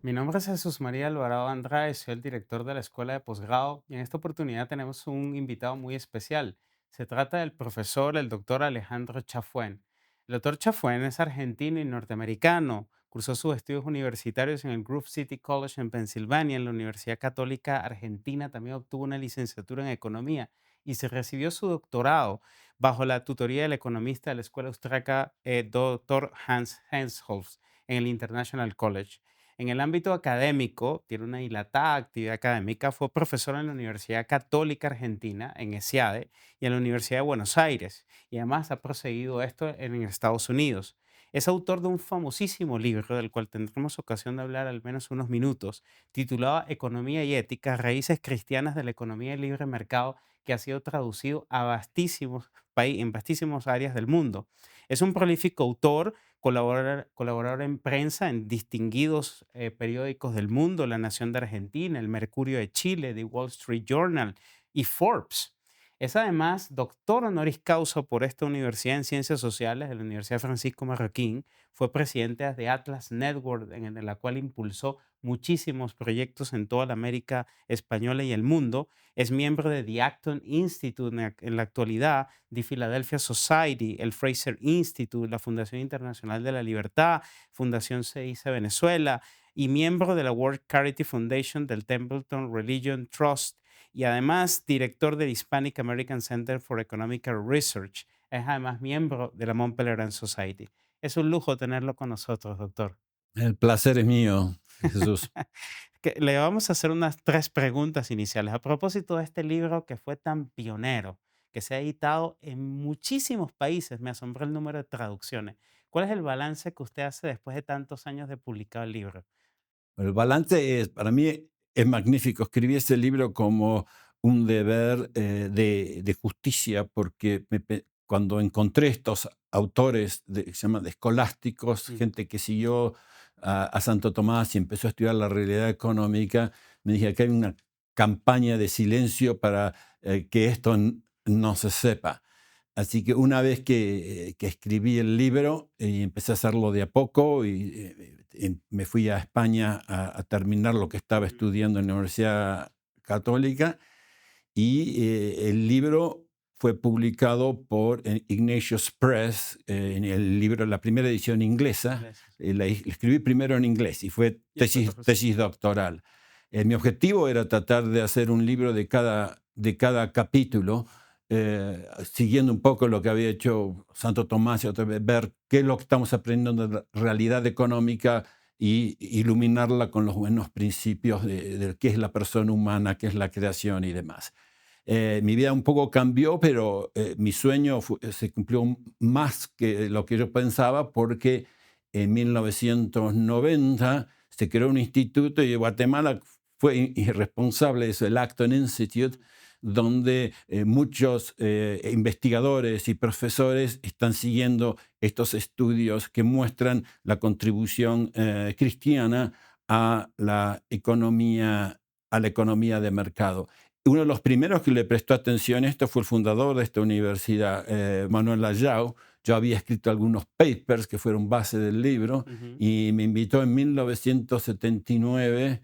Mi nombre es Jesús María Alvarado Andrade, soy el director de la Escuela de Posgrado y en esta oportunidad tenemos un invitado muy especial. Se trata del profesor, el doctor Alejandro Chafuen. El doctor Chafuen es argentino y norteamericano. Cursó sus estudios universitarios en el Grove City College en Pensilvania, en la Universidad Católica Argentina. También obtuvo una licenciatura en economía y se recibió su doctorado bajo la tutoría del economista de la escuela austriaca, doctor Hans Hensholz, en el International College. En el ámbito académico, tiene una dilatada actividad académica. Fue profesor en la Universidad Católica Argentina, en ESIADE, y en la Universidad de Buenos Aires. Y además ha proseguido esto en Estados Unidos. Es autor de un famosísimo libro, del cual tendremos ocasión de hablar al menos unos minutos, titulado Economía y Ética, Raíces Cristianas de la Economía del Libre Mercado, que ha sido traducido a en vastísimas áreas del mundo. Es un prolífico autor, colaborador en prensa en distinguidos periódicos del mundo, La Nación de Argentina, El Mercurio de Chile, The Wall Street Journal y Forbes. Es además doctor honoris causa por esta universidad en Ciencias Sociales de la Universidad Francisco Marroquín. Fue presidente de Atlas Network, en la cual impulsó muchísimos proyectos en toda la América española y el mundo. Es miembro de The Acton Institute en la actualidad, The Philadelphia Society, el Fraser Institute, la Fundación Internacional de la Libertad, Fundación CICE Venezuela, y miembro de la World Charity Foundation del Templeton Religion Trust, y además director del Hispanic American Center for Economical Research. Es además miembro de la Mont Pelerin Society. Es un lujo tenerlo con nosotros, doctor. El placer es mío, Jesús. Le vamos a hacer unas tres preguntas iniciales. A propósito de este libro que fue tan pionero, que se ha editado en muchísimos países, me asombró el número de traducciones. ¿Cuál es el balance que usted hace después de tantos años de publicado el libro? El balance es, para mí, es magnífico. Escribí ese libro como un deber de justicia, porque cuando encontré estos autores que se llaman de escolásticos, Mm. gente que siguió a Santo Tomás y empezó a estudiar la realidad económica, me dije que hay una campaña de silencio para que esto no se sepa. Así que una vez que escribí el libro y empecé a hacerlo de a poco y me fui a España a terminar lo que estaba estudiando en la Universidad Católica y el libro fue publicado por Ignatius Press, en el libro, la primera edición inglesa. Inglés. La escribí primero en inglés y fue Y después tesis doctoral. Mi objetivo era tratar de hacer un libro de cada capítulo, siguiendo un poco lo que había hecho Santo Tomás y otra vez, ver qué es lo que estamos aprendiendo de la realidad económica y iluminarla con los buenos principios de qué es la persona humana, qué es la creación y demás. Mi vida un poco cambió, pero mi sueño se cumplió más que lo que yo pensaba, porque en 1990 se creó un instituto y Guatemala fue irresponsable de eso, el Acton Institute, donde muchos investigadores y profesores están siguiendo estos estudios que muestran la contribución cristiana a la economía de mercado. Uno de los primeros que le prestó atención a esto fue el fundador de esta universidad, Manuel Ayau. Yo había escrito algunos papers que fueron base del libro Ujú. y me invitó en 1979,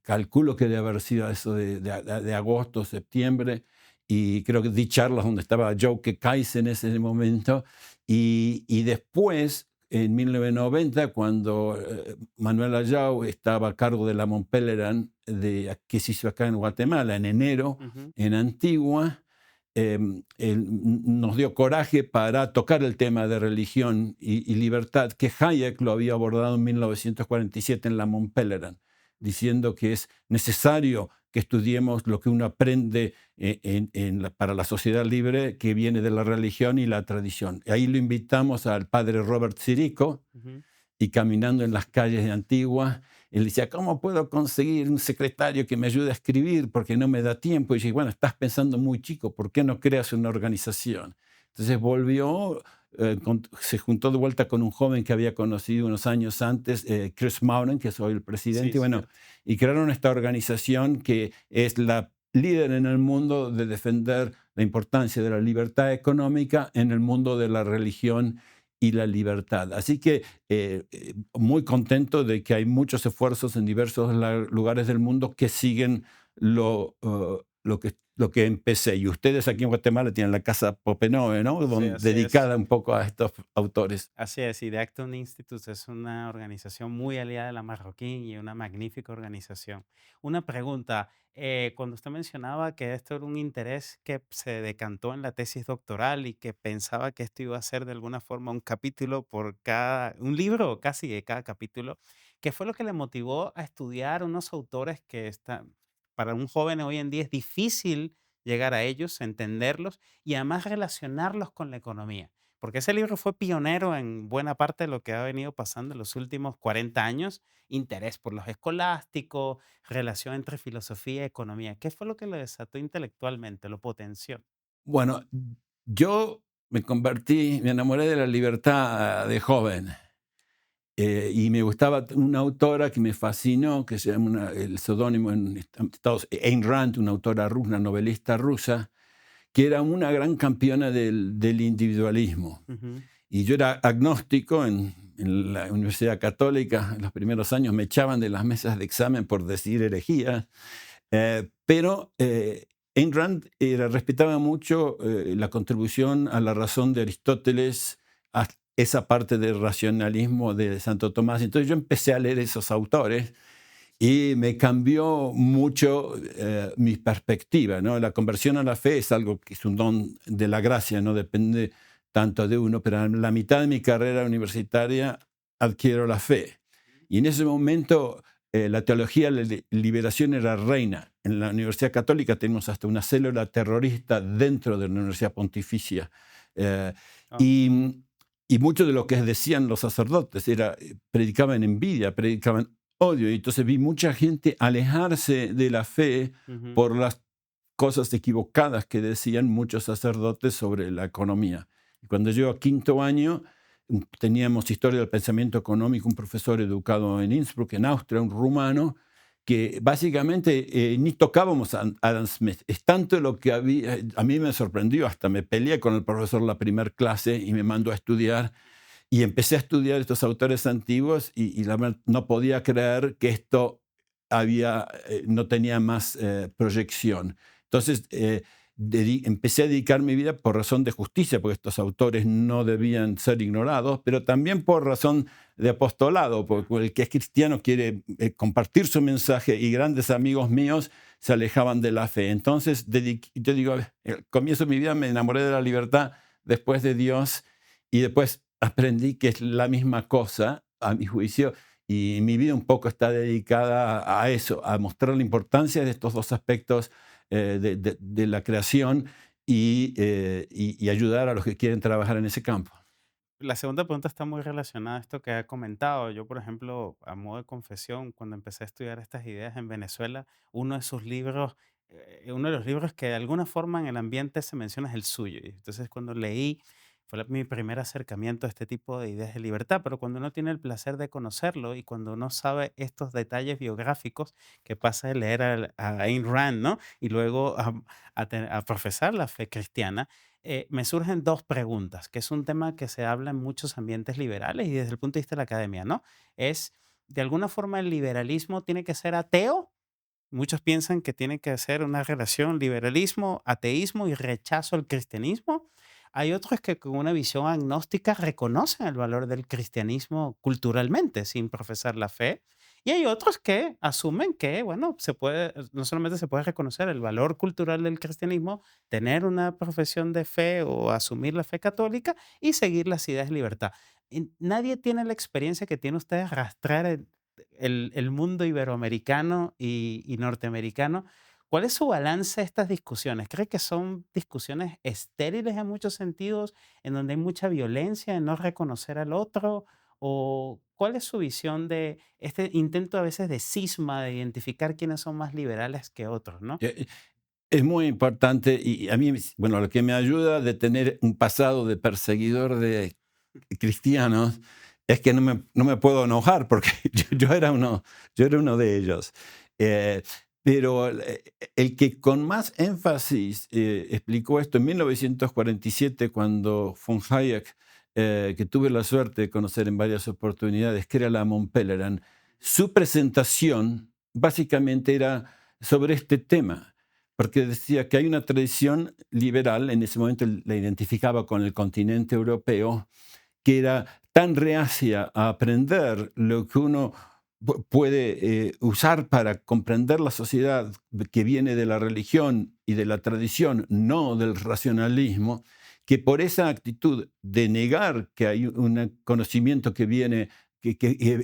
calculo que debe haber sido eso de agosto, septiembre, y creo que di charlas donde estaba Joe Kaiser en ese momento, y después, en 1990, cuando Manuel Ayau estaba a cargo de la Mont Pelerin, que se hizo acá en Guatemala en enero, Ujú. en Antigua, él nos dio coraje para tocar el tema de religión y libertad, que Hayek lo había abordado en 1947 en la Mont Pelerin, diciendo que es necesario que estudiemos lo que uno aprende para la sociedad libre, que viene de la religión y la tradición. Ahí lo invitamos al padre Robert Sirico, Ujú. y caminando en las calles de Antigua, él decía: ¿cómo puedo conseguir un secretario que me ayude a escribir? Porque no me da tiempo. Y dije: bueno, estás pensando muy chico, ¿por qué no creas una organización? Entonces volvió, se juntó de vuelta con un joven que había conocido unos años antes, Chris Mauren, que es hoy el Sí, presidente, y bueno, cierto. y crearon esta organización que es la líder en el mundo de defender la importancia de la libertad económica en el mundo de la religión y la libertad. Así que muy contento de que hay muchos esfuerzos en diversos lugares del mundo que siguen lo que empecé. Y ustedes aquí en Guatemala tienen la Casa Popenoe, ¿no? Sí, así es. Dedicada un poco a estos autores. Así es, y The Acton Institute es una organización muy aliada de la Marroquín y una magnífica organización. Una pregunta, cuando usted mencionaba que esto era un interés que se decantó en la tesis doctoral y que pensaba que esto iba a ser de alguna forma un capítulo por cada, un libro casi de cada capítulo, ¿qué fue lo que le motivó a estudiar unos autores que están, para un joven hoy en día es difícil llegar a ellos, entenderlos y además relacionarlos con la economía? Porque ese libro fue pionero en buena parte de lo que ha venido pasando en los últimos 40 años, interés por los escolásticos, relación entre filosofía y economía. ¿Qué fue lo que lo desató intelectualmente, lo potenció? Bueno, yo me enamoré de la libertad de joven. Y me gustaba una autora que me fascinó, que se llama el seudónimo en Estados Ayn Rand, una autora rusa, una novelista rusa, que era una gran campeona del individualismo. Ujú. Y yo era agnóstico en la Universidad Católica. En los primeros años me echaban de las mesas de examen por decir herejía. Pero Ayn Rand respetaba mucho la contribución a la razón de Aristóteles, a esa parte del racionalismo de Santo Tomás. Entonces yo empecé a leer esos autores y me cambió mucho mi perspectiva, ¿no? La conversión a la fe es algo que es un don de la gracia, no depende tanto de uno, pero en la mitad de mi carrera universitaria adquiero la fe. Y en ese momento la teología de la liberación era reina. En la Universidad Católica tenemos hasta una célula terrorista dentro de la Universidad Pontificia. Eh, Ah, y, y mucho de lo que decían los sacerdotes predicaban envidia, predicaban odio. Y entonces vi mucha gente alejarse de la fe ujú. por las cosas equivocadas que decían muchos sacerdotes sobre la economía. Y cuando yo a quinto año teníamos historia del pensamiento económico, un profesor educado en Innsbruck, en Austria, un rumano, que básicamente ni tocábamos a Adam Smith. Es tanto lo que había, a mí me sorprendió, hasta me peleé con el profesor la primera clase y me mandó a estudiar y empecé a estudiar estos autores antiguos y la verdad no podía creer que esto no tenía más proyección. Entonces empecé a dedicar mi vida por razón de justicia, porque estos autores no debían ser ignorados, pero también por razón de apostolado, porque el que es cristiano quiere compartir su mensaje y grandes amigos míos se alejaban de la fe. Entonces yo digo, al comienzo de mi vida me enamoré de la libertad, después de Dios y después aprendí que es la misma cosa, a mi juicio, y mi vida un poco está dedicada a eso, a mostrar la importancia de estos dos aspectos de la creación y ayudar a los que quieren trabajar en ese campo. La segunda pregunta está muy relacionada a esto que ha comentado. Yo, por ejemplo, a modo de confesión, cuando empecé a estudiar estas ideas en Venezuela, uno de sus libros, uno de los libros que de alguna forma en el ambiente se menciona es el suyo. Y entonces, cuando leí, fue mi primer acercamiento a este tipo de ideas de libertad, pero cuando uno tiene el placer de conocerlo y cuando uno sabe estos detalles biográficos que pasa de leer a Ayn Rand, ¿no? Y luego a profesar la fe cristiana, me surgen dos preguntas, que es un tema que se habla en muchos ambientes liberales y desde el punto de vista de la academia, ¿no? Es, de alguna forma, el liberalismo tiene que ser ateo. Muchos piensan que tiene que ser una relación liberalismo, ateísmo y rechazo al cristianismo. Hay otros que con una visión agnóstica reconocen el valor del cristianismo culturalmente, sin profesar la fe. Y hay otros que asumen que, bueno, se puede, no solamente se puede reconocer el valor cultural del cristianismo, tener una profesión de fe o asumir la fe católica y seguir las ideas de libertad. Y nadie tiene la experiencia que tiene usted de arrastrar el mundo iberoamericano y norteamericano. ¿Cuál es su balance a estas discusiones? ¿Cree que son discusiones estériles en muchos sentidos, en donde hay mucha violencia en no reconocer al otro? ¿O cuál es su visión de este intento a veces de cisma, de identificar quiénes son más liberales que otros, ¿no? Es muy importante y a mí, bueno, lo que me ayuda de tener un pasado de perseguidor de cristianos es que no me puedo enojar porque yo era uno de ellos. Eh, pero el que con más énfasis explicó esto en 1947, cuando von Hayek que tuve la suerte de conocer en varias oportunidades, que era la Mont Pelerin. Su presentación básicamente era sobre este tema, porque decía que hay una tradición liberal, en ese momento la identificaba con el continente europeo, que era tan reacia a aprender lo que uno puede usar para comprender la sociedad, que viene de la religión y de la tradición, no del racionalismo, que por esa actitud de negar que hay un conocimiento que viene, que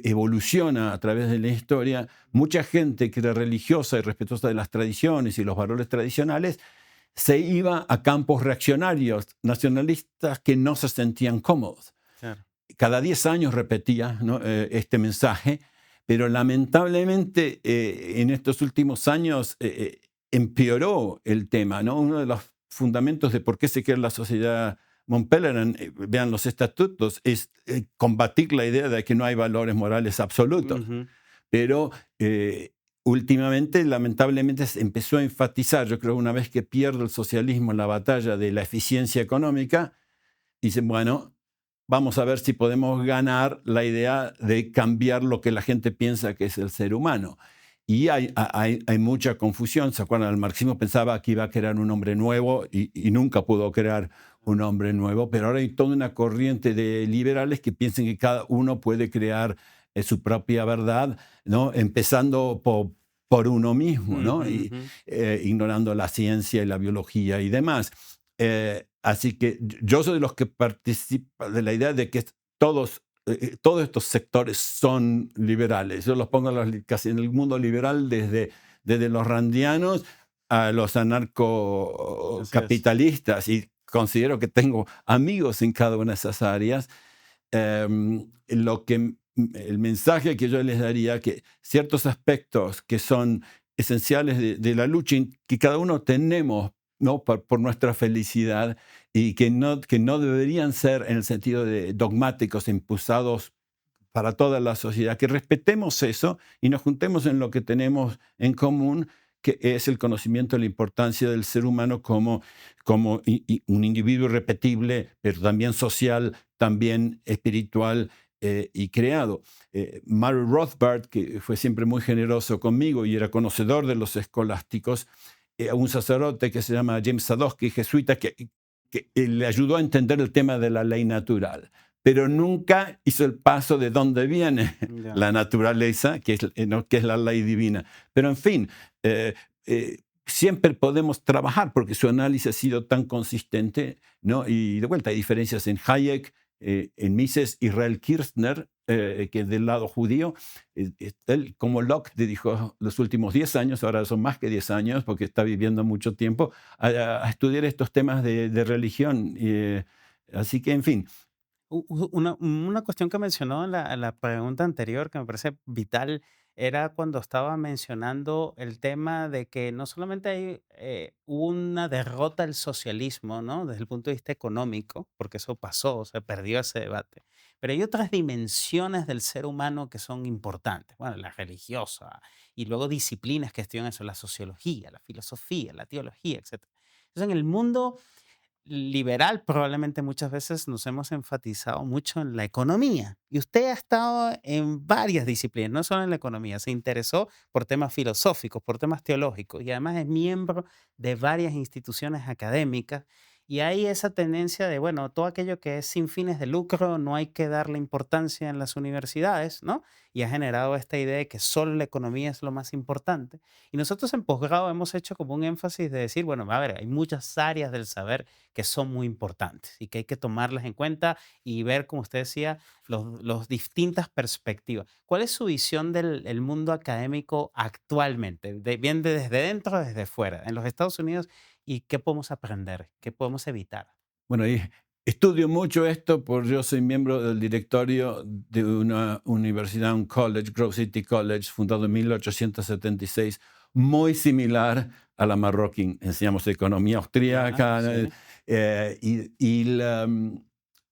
evoluciona a través de la historia, mucha gente que era religiosa y respetuosa de las tradiciones y los valores tradicionales se iba a campos reaccionarios, nacionalistas, que no se sentían cómodos. Claro. Cada 10 años repetía, ¿no? Este mensaje, pero lamentablemente en estos últimos años empeoró el tema, ¿no? Uno de los fundamentos de por qué se crea la sociedad Mont Pelerin, vean los estatutos, es combatir la idea de que no hay valores morales absolutos. Ujú. Pero últimamente, lamentablemente, se empezó a enfatizar, yo creo, una vez que pierde el socialismo en la batalla de la eficiencia económica, dicen, bueno, vamos a ver si podemos ganar la idea de cambiar lo que la gente piensa que es el ser humano. Y hay mucha confusión. ¿Se acuerdan? El marxismo pensaba que iba a crear un hombre nuevo y nunca pudo crear un hombre nuevo, pero ahora hay toda una corriente de liberales que piensan que cada uno puede crear su propia verdad, ¿no? Empezando por uno mismo, Ujú, ¿no? Y ujú. ignorando la ciencia y la biología y demás. Así que yo soy de los que participan de la idea de que todos estos sectores son liberales. Yo los pongo casi en el mundo liberal desde los randianos a los Así es. anarcocapitalistas, y considero que tengo amigos en cada una de esas áreas. El mensaje que yo les daría, que ciertos aspectos que son esenciales de la lucha, que cada uno tenemos, ¿no? por nuestra felicidad, y que no deberían ser en el sentido de dogmáticos impuestos para toda la sociedad, que respetemos eso y nos juntemos en lo que tenemos en común, que es el conocimiento de la importancia del ser humano como un individuo irrepetible, pero también social, también espiritual y creado. Murray Rothbard, que fue siempre muy generoso conmigo y era conocedor de los escolásticos, un sacerdote que se llama James Sadowski, jesuita, que le ayudó a entender el tema de la ley natural, pero nunca hizo el paso de dónde viene Ya. la naturaleza, ¿no? Que es la ley divina. Pero en fin, eh, siempre podemos trabajar porque su análisis ha sido tan consistente, ¿no? Y de vuelta hay diferencias en Hayek, en Mises, Israel Kirzner, que es del lado judío. Él, como Locke, dedicó los últimos 10 años, ahora son más que 10 años porque está viviendo mucho tiempo, a estudiar estos temas de religión. Así que, en fin. Una cuestión que mencionó en la pregunta anterior, que me parece vital, era cuando estaba mencionando el tema de que no solamente hay una derrota del socialismo, ¿no? Desde el punto de vista económico, porque eso pasó, se perdió ese debate, pero hay otras dimensiones del ser humano que son importantes. Bueno, la religiosa y luego disciplinas que estudian eso, la sociología, la filosofía, la teología, etcétera. Entonces, en el mundo liberal, probablemente muchas veces nos hemos enfatizado mucho en la economía. Y usted ha estado en varias disciplinas, no solo en la economía, se interesó por temas filosóficos, por temas teológicos y además es miembro de varias instituciones académicas. Y hay esa tendencia de, bueno, todo aquello que es sin fines de lucro no hay que darle importancia en las universidades, ¿no? Y ha generado esta idea de que solo la economía es lo más importante. Y nosotros en posgrado hemos hecho como un énfasis de decir, bueno, a ver, hay muchas áreas del saber que son muy importantes y que hay que tomarlas en cuenta y ver, como usted decía, los distintas perspectivas. ¿Cuál es su visión del el mundo académico actualmente? Bien desde dentro, desde fuera, en los Estados Unidos, ¿y qué podemos aprender? ¿Qué podemos evitar? Bueno, y estudio mucho esto porque yo soy miembro del directorio de una universidad, un college, Grove City College, fundado en 1876, muy similar a la Marroquín. Enseñamos economía Ya, austríaca, sí.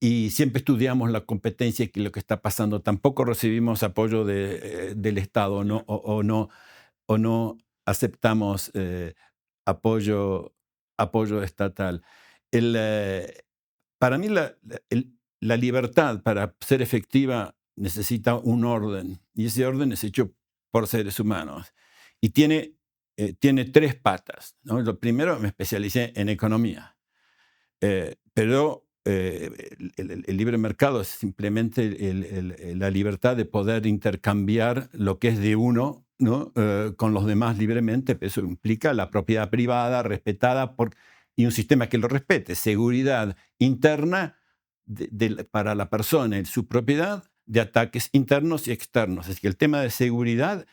y siempre estudiamos la competencia y lo que está pasando. Tampoco recibimos apoyo del Estado, ¿no? Ya. O no aceptamos apoyo estatal. El, para mí la libertad para ser efectiva necesita un orden, y ese orden es hecho por seres humanos. Y tiene tres patas, ¿no? Lo primero, me especialicé en economía, pero el libre mercado es simplemente la libertad de poder intercambiar lo que es de uno, ¿no? Con los demás libremente. Eso implica la propiedad privada respetada y un sistema que lo respete, seguridad interna para la persona en su propiedad de ataques internos y externos. Es que el tema de seguridad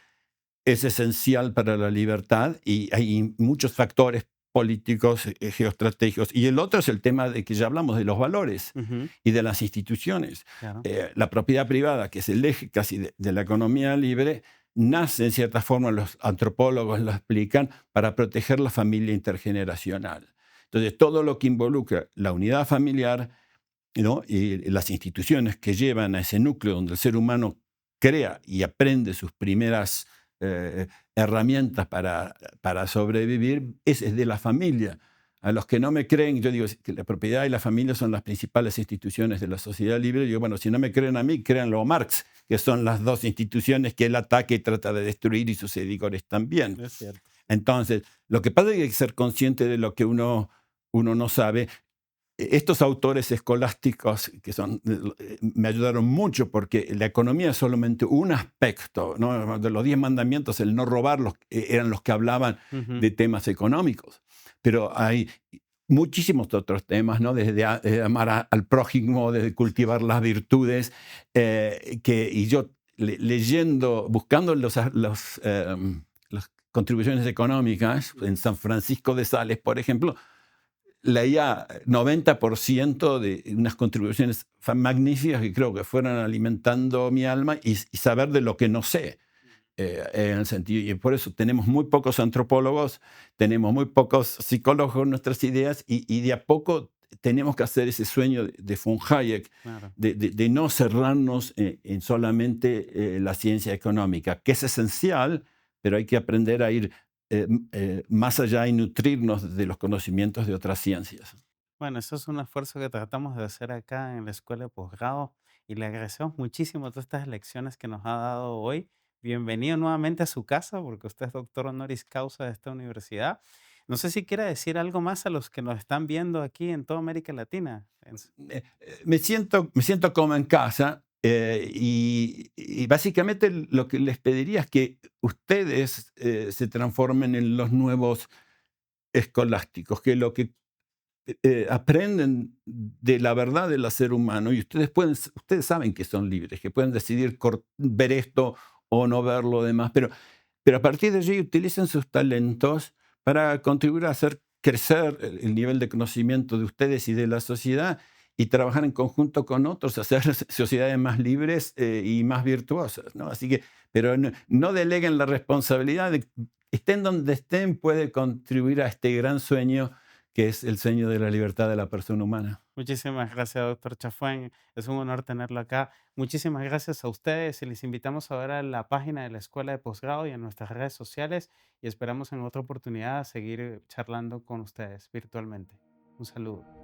es esencial para la libertad y hay muchos factores políticos, geoestratégicos. Y el otro es el tema de que ya hablamos de los valores Ujú, y de las instituciones. claro. La propiedad privada, que es el eje casi de la economía libre, nace en cierta forma, los antropólogos lo explican, para proteger la familia intergeneracional. Entonces, todo lo que involucra la unidad familiar, ¿no? Y las instituciones que llevan a ese núcleo donde el ser humano crea y aprende sus primeras herramientas para sobrevivir, es de la familia. A los que no me creen, yo digo que la propiedad y la familia son las principales instituciones de la sociedad libre. Yo digo, bueno, si no me creen a mí, créanlo a Marx, que son las dos instituciones que él ataca y trata de destruir, y sus seguidores también. Es cierto. Entonces, lo que pasa es que hay que ser consciente de lo que uno no sabe. Estos autores escolásticos me ayudaron mucho, porque la economía es solamente un aspecto, ¿no? De los 10 mandamientos, el no robar eran los que hablaban Ujú. de temas económicos. Pero hay muchísimos otros temas, ¿no? Desde amar al prójimo, desde cultivar las virtudes, y yo leyendo, buscando las contribuciones económicas en San Francisco de Sales, por ejemplo, leía 90% de unas contribuciones magníficas que creo que fueron alimentando mi alma, y saber de lo que no sé. En el sentido, y por eso tenemos muy pocos antropólogos, tenemos muy pocos psicólogos en nuestras ideas, y de a poco tenemos que hacer ese sueño de von Hayek, Claro. de no cerrarnos en solamente la ciencia económica, que es esencial, pero hay que aprender a ir más allá y nutrirnos de los conocimientos de otras ciencias. Bueno, eso es un esfuerzo que tratamos de hacer acá en la escuela de posgrado y le agradecemos muchísimo todas estas lecciones que nos ha dado hoy. Bienvenido nuevamente a su casa porque usted es doctor honoris causa de esta universidad. No sé si quiere decir algo más a los que nos están viendo aquí en toda América Latina. Me siento como en casa, y básicamente lo que les pediría es que ustedes se transformen en los nuevos escolásticos, que lo que aprenden de la verdad del ser humano, y ustedes saben que son libres, que pueden decidir ver esto o no ver lo demás, pero a partir de allí utilicen sus talentos para contribuir a hacer crecer el nivel de conocimiento de ustedes y de la sociedad, y trabajar en conjunto con otros, hacer sociedades más libres y más virtuosas, ¿no? Así que, pero no deleguen la responsabilidad. Estén donde estén, puede contribuir a este gran sueño, que es el sueño de la libertad de la persona humana. Muchísimas gracias, doctor Chafuen. Es un honor tenerlo acá. Muchísimas gracias a ustedes y les invitamos a ver a la página de la Escuela de Posgrado y en nuestras redes sociales y esperamos en otra oportunidad seguir charlando con ustedes virtualmente. Un saludo.